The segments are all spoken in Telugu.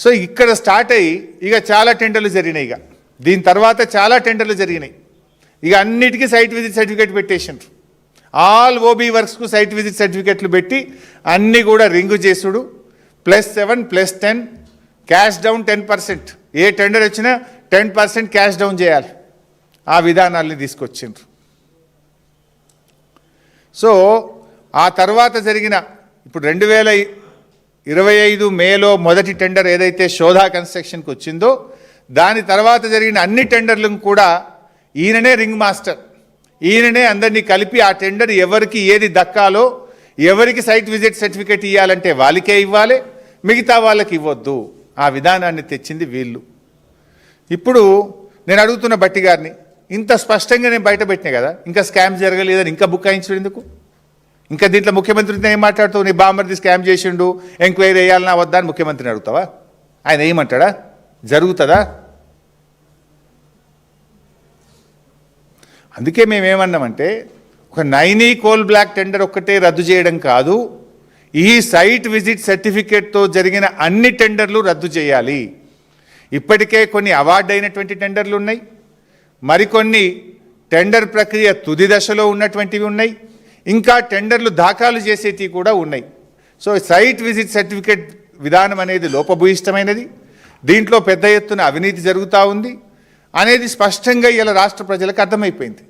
సో ఇక్కడ స్టార్ట్ అయ్యి ఇక చాలా టెండర్లు జరిగినాయి. ఇక దీని తర్వాత చాలా టెండర్లు జరిగినాయి. ఇక అన్నిటికీ సైట్ విజిట్ సర్టిఫికేట్ పెట్టేసిండ్రు. ఆల్ ఓబీ వర్క్స్కు సైట్ విజిట్ సర్టిఫికేట్లు పెట్టి అన్నీ కూడా రింగు చేసుడు, +7 +10 క్యాష్ డౌన్ 10%. ఏ టెండర్ వచ్చినా 10% క్యాష్ డౌన్ చేయాలి. ఆ విధానాల్ని తీసుకొచ్చిండ్రు. సో ఆ తర్వాత జరిగిన ఇప్పుడు 2025 మేలో మొదటి టెండర్ ఏదైతే శోధా కన్స్ట్రక్షన్కి వచ్చిందో దాని తర్వాత జరిగిన అన్ని టెండర్లను కూడా ఈయననే రింగ్ మాస్టర్, ఈయననే అందరినీ కలిపి ఆ టెండర్ ఎవరికి ఏది దక్కాలో, ఎవరికి సైట్ విజిట్ సర్టిఫికేట్ ఇవ్వాలంటే వాళ్ళకే ఇవ్వాలి, మిగతా వాళ్ళకి ఇవ్వద్దు. ఆ విధానాన్ని తెచ్చింది వీళ్ళు. ఇప్పుడు నేను అడుగుతున్న బట్టి గారిని, ఇంత స్పష్టంగా నేను బయట పెట్టినా కదా, ఇంకా స్కామ్ జరగలేదని ఇంకా బుక్కాయించడం ఎందుకు? ఇంకా దీంట్లో ముఖ్యమంత్రితో ఏం మాట్లాడుతావు? నీ బామ్మర్ది స్కామ్ చేసిండు, ఎంక్వైరీ వేయాలన్నా వద్దా అని ముఖ్యమంత్రిని అడుగుతావా? ఆయన ఏమంటాడా? జరుగుతుందా? అందుకే మేమేమన్నామంటే ఒక నైనీ కోల్ బ్లాక్ టెండర్ ఒక్కటే రద్దు చేయడం కాదు, ఈ సైట్ విజిట్ సర్టిఫికేట్తో జరిగిన అన్ని టెండర్లు రద్దు చేయాలి. ఇప్పటికే కొన్ని అవార్డు అయినటువంటి టెండర్లు ఉన్నాయి, మరికొన్ని టెండర్ ప్రక్రియ తుది దశలో ఉన్నటువంటివి ఉన్నాయి, ఇంకా టెండర్లు దాఖలు చేసేటివి కూడా ఉన్నాయి. సో సైట్ విజిట్ సర్టిఫికేట్ విధానం అనేది లోపభూయిష్టమైనది, దీంట్లో పెద్ద ఎత్తున అవినీతి జరుగుతూ ఉంది అనేది స్పష్టంగా ఇలా రాష్ట్ర ప్రజలకు అర్థమైపోయింది.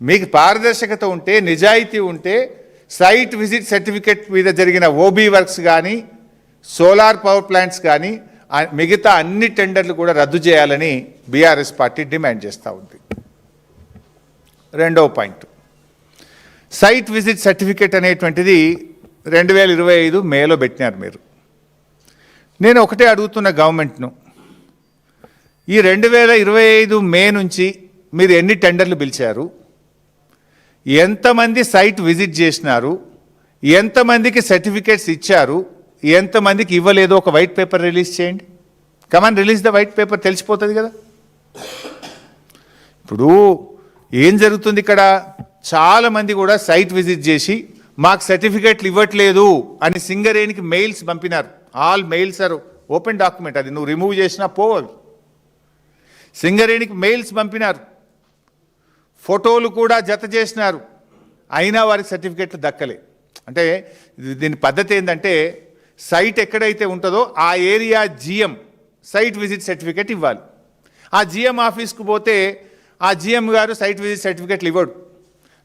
మీకు పారదర్శకత ఉంటే, నిజాయితీ ఉంటే సైట్ విజిట్ సర్టిఫికేట్ మీద జరిగిన ఓబీ వర్క్స్ కానీ, సోలార్ పవర్ ప్లాంట్స్ కానీ మిగతా అన్ని టెండర్లు కూడా రద్దు చేయాలని బీఆర్ఎస్ పార్టీ డిమాండ్ చేస్తూ ఉంది. రెండవ పాయింట్, సైట్ విజిట్ సర్టిఫికేట్ అనేటువంటిది 2025 మేలో పెట్టినారు మీరు. నేను ఒకటే అడుగుతున్న గవర్నమెంట్ను, ఈ 2025 మే నుంచి మీరు ఎన్ని టెండర్లు పిలిచారు, ఎంతమంది సైట్ విజిట్ చేసినారు, ఎంతమందికి సర్టిఫికేట్స్ ఇచ్చారు, ఎంతమందికి ఇవ్వలేదో ఒక వైట్ పేపర్ రిలీజ్ చేయండి. కమాన్, రిలీజ్ ద వైట్ పేపర్, తెలిసిపోతుంది కదా. ఇప్పుడు ఏం జరుగుతుంది ఇక్కడ, చాలామంది కూడా సైట్ విజిట్ చేసి మాకు సర్టిఫికేట్లు ఇవ్వట్లేదు అని సింగరేణికి మెయిల్స్ పంపినారు. All mails are open document, అది నువ్వు రిమూవ్ చేసినా పోవాలి. సింగరేణికి మెయిల్స్ పంపినారు, ఫోటోలు కూడా జత చేసినారు, అయినా వారికి సర్టిఫికేట్లు దక్కలే. అంటే దీని పద్ధతి ఏంటంటే, సైట్ ఎక్కడైతే ఉంటుందో ఆ area GM site visit certificate ఇవ్వాలి. ఆ జిఎం ఆఫీస్కు పోతే ఆ జిఎం గారు సైట్ విజిట్ సర్టిఫికేట్లు ఇవ్వడు.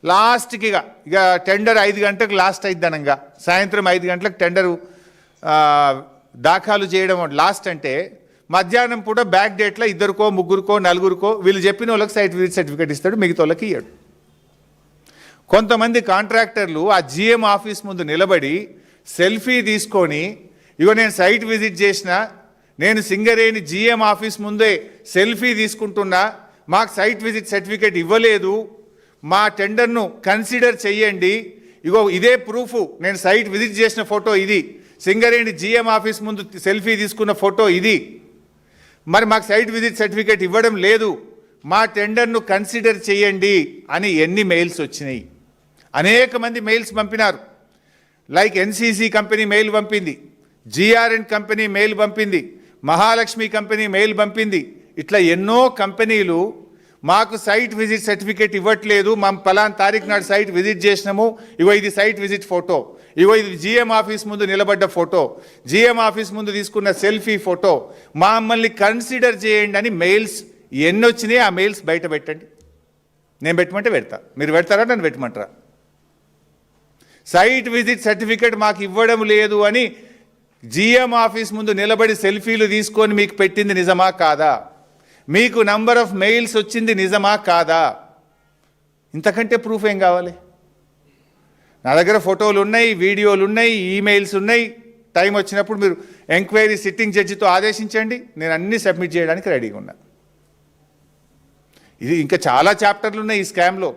లాస్ట్కి ఇక టెండర్ 5 గంటలకు లాస్ట్ అయిద్దనంగా, సాయంత్రం 5 గంటలకు టెండరు దాఖలు చేయడం లాస్ట్ అంటే, మధ్యాహ్నం పూట బ్యాక్ డేట్లో 2కో 3కో 4కో వీళ్ళు చెప్పిన వాళ్ళకి సైట్ విజిట్ సర్టిఫికేట్ ఇస్తాడు, మిగతా వాళ్ళకి ఇవ్వడు. కొంతమంది కాంట్రాక్టర్లు ఆ జిఎం ఆఫీస్ ముందు నిలబడి సెల్ఫీ తీసుకొని, ఇగో నేను సైట్ విజిట్ చేసిన, నేను సింగరేణి జిఎం ఆఫీస్ ముందే సెల్ఫీ తీసుకుంటున్నా, మాకు సైట్ విజిట్ సర్టిఫికేట్ ఇవ్వలేదు, మా టెండర్ను కన్సిడర్ చెయ్యండి, ఇగో ఇదే ప్రూఫ్, నేను సైట్ విజిట్ చేసిన ఫోటో ఇది, సింగరేణి జిఎం ఆఫీస్ ముందు సెల్ఫీ తీసుకున్న ఫోటో ఇది, మరి మాకు సైట్ విజిట్ సర్టిఫికేట్ ఇవ్వడం లేదు, మా టెండర్ను కన్సిడర్ చేయండి అని ఎన్ని మెయిల్స్ వచ్చినాయి. అనేక మంది మెయిల్స్ పంపినారు. లైక్ ఎన్సీసీ కంపెనీ మెయిల్ పంపింది, జిఆర్ఎన్ కంపెనీ మెయిల్ పంపింది, మహాలక్ష్మి కంపెనీ మెయిల్ పంపింది. ఇట్లా ఎన్నో కంపెనీలు మాకు సైట్ విజిట్ సర్టిఫికేట్ ఇవ్వట్లేదు, మేము పలానా తారీఖు నాడు సైట్ విజిట్ చేసినాము, ఇగో ఇది సైట్ విజిట్ ఫోటో, ఇగో ఇది జిఎం ఆఫీస్ ముందు నిలబడ్డ ఫోటో, జిఎం ఆఫీస్ ముందు తీసుకున్న సెల్ఫీ ఫోటో, మమ్మల్ని కన్సిడర్ చేయండి అని మెయిల్స్ ఎన్ని వచ్చినాయి. ఆ మెయిల్స్ బయట పెట్టండి. నేను పెట్టమంటే పెడతా, మీరు పెడతారా నన్ను పెట్టమంటారా? సైట్ విజిట్ సర్టిఫికేట్ మాకు ఇవ్వడం లేదు అని జిఎం ఆఫీస్ ముందు నిలబడి సెల్ఫీలు తీసుకొని మీకు పెట్టింది నిజమా కాదా? మీకు నంబర్ ఆఫ్ మెయిల్స్ వచ్చింది నిజమా కాదా? ఇంతకంటే ప్రూఫ్ ఏం కావాలి? నా దగ్గర ఫోటోలు ఉన్నాయి, వీడియోలు ఉన్నాయి, ఈమెయిల్స్ ఉన్నాయి. టైం వచ్చినప్పుడు మీరు ఎంక్వైరీ సిట్టింగ్ జడ్జితో ఆదేశించండి, నేను అన్నీ సబ్మిట్ చేయడానికి రెడీగా ఉన్నా. ఇది ఇంకా చాలా చాప్టర్లు ఉన్నాయి ఈ స్కామ్లో.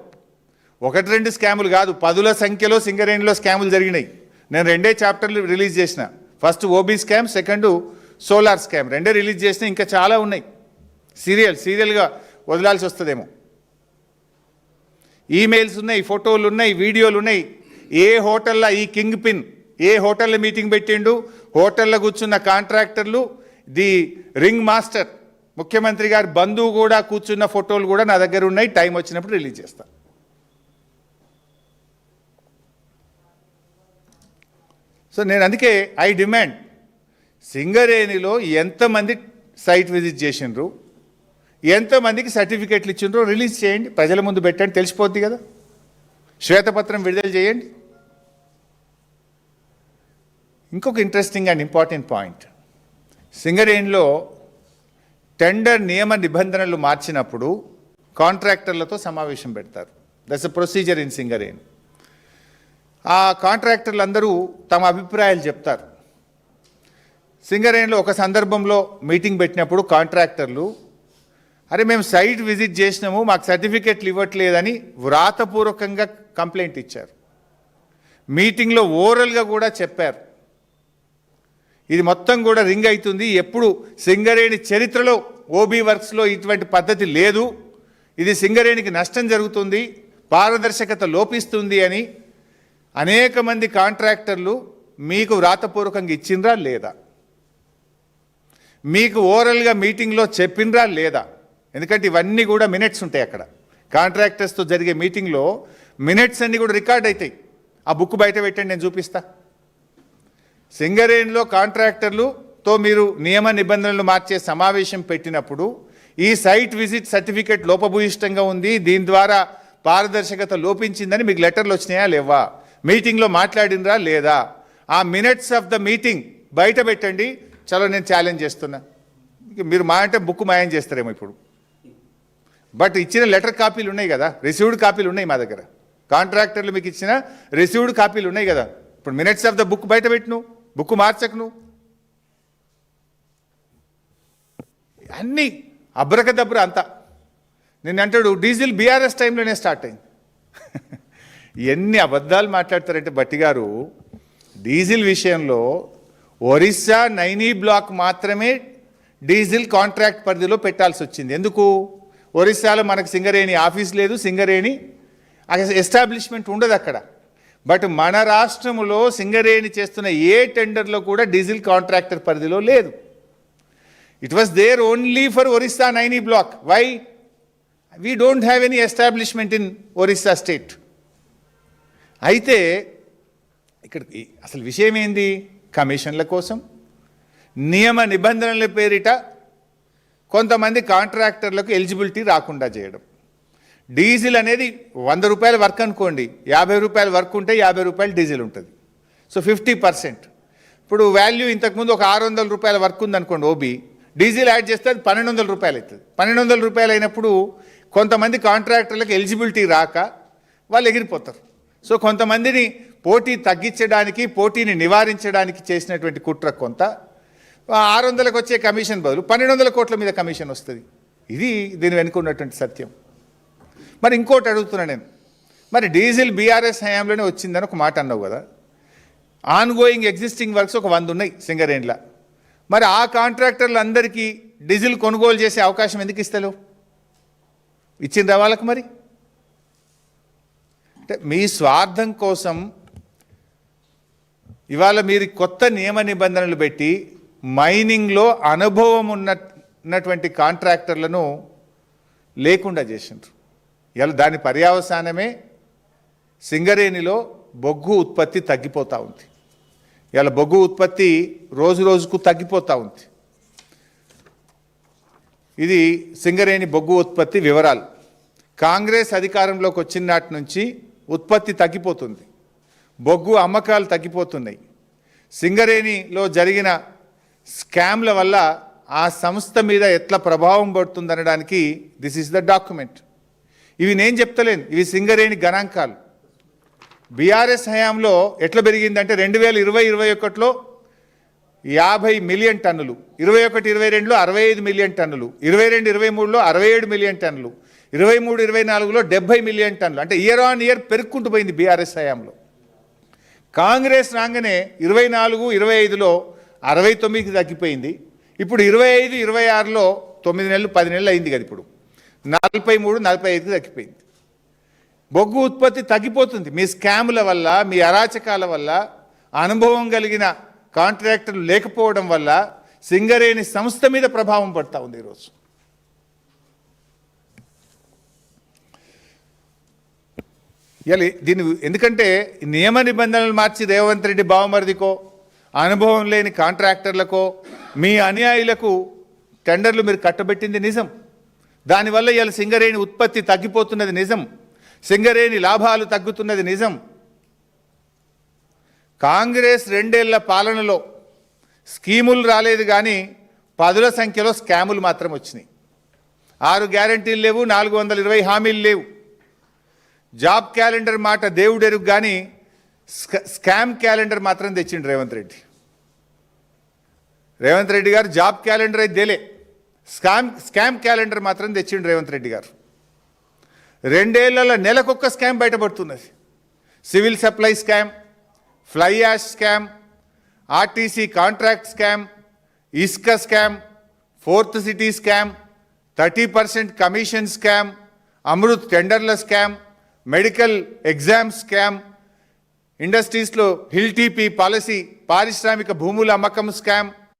1-2 స్కాములు కాదు, 10ల సంఖ్యలో సింగరేణిలో స్కాములు జరిగినాయి. నేను 2 చాప్టర్లు రిలీజ్ చేసిన, first OB scam, second solar scam, 2 release చేసిన. ఇంకా చాలా ఉన్నాయి. సీరియల్గా వదలాల్సి వస్తుందేమో. ఈమెయిల్స్ ఉన్నాయి, ఫోటోలు ఉన్నాయి, వీడియోలు ఉన్నాయి. ఏ హోటల్లో ఈ కింగ్ పిన్ ఏ హోటల్లో మీటింగ్ పెట్టిండు, హోటల్లో కూర్చున్న కాంట్రాక్టర్లు ది రింగ్ మాస్టర్ ముఖ్యమంత్రి గారి బంధువు కూడా కూర్చున్న ఫోటోలు కూడా నా దగ్గర ఉన్నాయి, టైం వచ్చినప్పుడు రిలీజ్ చేస్తా. సో నేను అందుకే ఐ డిమాండ్, సింగరేణిలో ఎంతమంది సైట్ విజిట్ చేసిండ్రు, ఎంతమందికి సర్టిఫికెట్లు ఇచ్చిండ్రో రిలీజ్ చేయండి, ప్రజల ముందు పెట్టండి, తెలిసిపోద్ది కదా. శ్వేతపత్రం విడుదల చేయండి. ఇంకొక ఇంట్రెస్టింగ్ అండ్ ఇంపార్టెంట్ పాయింట్, సింగరేణిలో టెండర్ నియమ నిబంధనలు మార్చినప్పుడు కాంట్రాక్టర్లతో సమావేశం పెడతారు. That's a procedure in Singareni. ఆ కాంట్రాక్టర్లు అందరూ తమ అభిప్రాయాలు చెప్తారు. సింగరేణిలో ఒక సందర్భంలో మీటింగ్ పెట్టినప్పుడు కాంట్రాక్టర్లు, అరే మేము సైట్ విజిట్ చేసినాము, మాకు సర్టిఫికెట్లు ఇవ్వట్లేదని వ్రాతపూర్వకంగా కంప్లైంట్ ఇచ్చారు. మీటింగ్లో ఓరల్గా కూడా చెప్పారు. ఇది మొత్తం కూడా రింగ్ అవుతుంది. ఎప్పుడు సింగరేణి చరిత్రలో ఓబీ వర్క్స్లో ఇటువంటి పద్ధతి లేదు, ఇది సింగరేణికి నష్టం జరుగుతుంది, పారదర్శకత లోపిస్తుంది అని అనేక మంది కాంట్రాక్టర్లు మీకు వ్రాతపూర్వకంగా ఇచ్చిండ్రా లేదా, మీకు ఓరల్గా మీటింగ్లో చెప్పిండ్రా లేదా? ఎందుకంటే ఇవన్నీ కూడా మినిట్స్ ఉంటాయి అక్కడ. కాంట్రాక్టర్స్తో జరిగే మీటింగ్లో మినిట్స్ అన్నీ కూడా రికార్డ్ అవుతాయి. ఆ బుక్ బయట పెట్టండి, నేను చూపిస్తా. సింగరేణిలో కాంట్రాక్టర్లుతో మీరు నియమ నిబంధనలు మార్చే సమావేశం పెట్టినప్పుడు ఈ సైట్ విజిట్ సర్టిఫికేట్ లోపభూయిష్టంగా ఉంది, దీని ద్వారా పారదర్శకత లోపించిందని మీకు లెటర్లు వచ్చినాయా లేవా, మీటింగ్లో మాట్లాడినరా లేదా, ఆ మినిట్స్ ఆఫ్ ద మీటింగ్ బయట పెట్టండి. చలో నేను ఛాలెంజ్ చేస్తున్నా. మీరు మా అంటే బుక్ మాయం చేస్తారేమో ఇప్పుడు, బట్ ఇచ్చిన లెటర్ కాపీలు ఉన్నాయి కదా, రిసీవ్డ్ కాపీలు ఉన్నాయి మా దగ్గర. కాంట్రాక్టర్లు మీకు ఇచ్చిన రిసీవ్డ్ కాపీలు ఉన్నాయి కదా. ఇప్పుడు మినిట్స్ ఆఫ్ ద బుక్ బయట పెట్టు, బుక్ మార్చకును, అన్నీ అబ్రకదబ్ర అంతా. నేను అంటాడు డీజిల్ బీఆర్ఎస్ టైంలోనే స్టార్ట్ అయింది. ఎన్ని అబద్ధాలు మాట్లాడతారంటే భట్టి గారు, డీజిల్ విషయంలో ఒరిస్సా నైనీ బ్లాక్ మాత్రమే డీజిల్ కాంట్రాక్ట్ పరిధిలో పెట్టాల్సి వచ్చింది. ఎందుకు? ఒరిస్సాలో మనకు సింగరేణి ఆఫీస్ లేదు, సింగరేణి ఎస్టాబ్లిష్మెంట్ ఉండదు అక్కడ. బట్ మన రాష్ట్రంలో సింగరేణి చేస్తున్న ఏ టెండర్లో కూడా డీజిల్ కాంట్రాక్టర్ పరిధిలో లేదు. It was there only for Orissa Naini block. Why? We don't have any establishment in Orissa state. అయితే ఇక్కడ అసలు విషయం ఏంది? కమిషన్ల కోసం, నియమ నిబంధనల పేరిట కొంతమంది కాంట్రాక్టర్లకు ఎలిజిబిలిటీ రాకుండా చేయడం. డీజిల్ అనేది 100 రూపాయల వర్క్ అనుకోండి, 50 రూపాయల వర్క్ ఉంటే 50 రూపాయలు డీజిల్ ఉంటుంది. సో 50%. ఇప్పుడు వాల్యూ ఇంతకుముందు ఒక 600 రూపాయల వర్క్ ఉందనుకోండి ఓబీ, డీజిల్ యాడ్ చేస్తే అది 1200 రూపాయలు అవుతుంది. 1200 రూపాయలు అయినప్పుడు కొంతమంది కాంట్రాక్టర్లకు ఎలిజిబిలిటీ రాక వాళ్ళు ఎగిరిపోతారు. సో కొంతమందిని పోటీ తగ్గించడానికి, పోటీని నివారించడానికి చేసినటువంటి కుట్ర కొంత. 600లకు వచ్చే కమిషన్ బదులు 1200 కోట్ల మీద కమిషన్ వస్తుంది. ఇది దీని వెనుక ఉన్నటువంటి సత్యం. మరి ఇంకోటి అడుగుతున్నా నేను, మరి డీజిల్ బీఆర్ఎస్ హయాంలోనే వచ్చిందని ఒక మాట అన్నావు కదా, ఆన్ గోయింగ్ ఎగ్జిస్టింగ్ వర్క్స్ ఒక 100 ఉన్నాయి సింగరేణిలో. మరి ఆ కాంట్రాక్టర్లు అందరికీ డీజిల్ కొనుగోలు చేసే అవకాశం ఎందుకు ఇస్తలేవు? ఇచ్చిండ్రా వాళ్ళకు? మరి అంటే మీ స్వార్థం కోసం ఇవాళ మీరు కొత్త నియమ నిబంధనలు పెట్టి మైనింగ్లో అనుభవం ఉన్నటువంటి కాంట్రాక్టర్లను లేకుండా చేసిండ్రు. ఇలా దాని పర్యవసానమే సింగరేణిలో బొగ్గు ఉత్పత్తి తగ్గిపోతూ ఉంది. ఇలా బొగ్గు ఉత్పత్తి రోజు రోజుకు తగ్గిపోతూ ఉంది. ఇది సింగరేణి బొగ్గు ఉత్పత్తి వివరాలు. కాంగ్రెస్ అధికారంలోకి వచ్చిన నాటి నుంచి ఉత్పత్తి తగ్గిపోతుంది, బొగ్గు అమ్మకాలు తగ్గిపోతున్నాయి. సింగరేణిలో జరిగిన స్కామ్ల వల్ల ఆ సంస్థ మీద ఎట్లా ప్రభావం పడుతుందనడానికి దిస్ ఈస్ ద డాక్యుమెంట్. ఇవి నేను చెప్తలేను, ఇవి సింగరేణి గణాంకాలు. బీఆర్ఎస్ హయాంలో ఎట్లా పెరిగిందంటే 2020-21లో 50 మిలియన్ టన్నులు, 21-22లో 65 మిలియన్ టన్నులు, 22-23లో 67 మిలియన్ టన్నులు, 23-24లో 70 మిలియన్ టన్నులు. అంటే ఇయర్ ఆన్ ఇయర్ పెరుక్కుంటూ పోయింది బీఆర్ఎస్ హయాంలో. కాంగ్రెస్ రాగానే 24-25లో 69కి తగ్గిపోయింది. ఇప్పుడు 25-26లో 9 నెలలు 10 నెలలు అయింది కదా, ఇప్పుడు 43-45కి తగ్గిపోయింది. బొగ్గు ఉత్పత్తి తగ్గిపోతుంది మీ స్కాముల వల్ల, మీ అరాచకాల వల్ల, అనుభవం కలిగిన కాంట్రాక్టర్లు లేకపోవడం వల్ల. సింగరేణి సంస్థ మీద ప్రభావం పడతా ఉంది ఈరోజు. దీని ఎందుకంటే నియమ నిబంధనలు మార్చి రేవంత్ రెడ్డి బావమరిదికో అనుభవం లేని కాంట్రాక్టర్లకో మీ అనుయాయులకు టెండర్లు మీరు కట్టబెట్టింది నిజం. దానివల్ల ఇవాళ సింగరేణి ఉత్పత్తి తగ్గిపోతున్నది నిజం. సింగరేణి లాభాలు తగ్గుతున్నది నిజం. కాంగ్రెస్ 2 ఏళ్ల పాలనలో స్కీములు రాలేదు కానీ పదుల సంఖ్యలో స్కాములు మాత్రం వచ్చినాయి. 6 గ్యారంటీలు లేవు, 420 హామీలు లేవు. జాబ్ క్యాలెండర్ మాట దేవుడెరుగు కానీ స్కామ్ క్యాలెండర్ మాత్రం తెచ్చిండు రేవంత్ రెడ్డి. రేవంత్ రెడ్డి గారు జాబ్ క్యాలెండర్ అయితే దేలే, స్కామ్ క్యాలెండర్ మాత్రం తెచ్చిండు రేవంత్ రెడ్డి గారు. 2 ఏళ్లలో నెలకొక్క స్కామ్ బయటపడుతున్నది. Civil supply scam, fly ash scam, RTC contract scam, ఇసుక scam, 4th city scam, 30% commission scam, Amrut టెండర్ల స్కామ్, మెడికల్ ఎగ్జామ్ స్కామ్, ఇండస్ట్రీస్లో హిల్ టీపీ పాలసీ, పారిశ్రామిక భూముల అమ్మకం స్కామ్,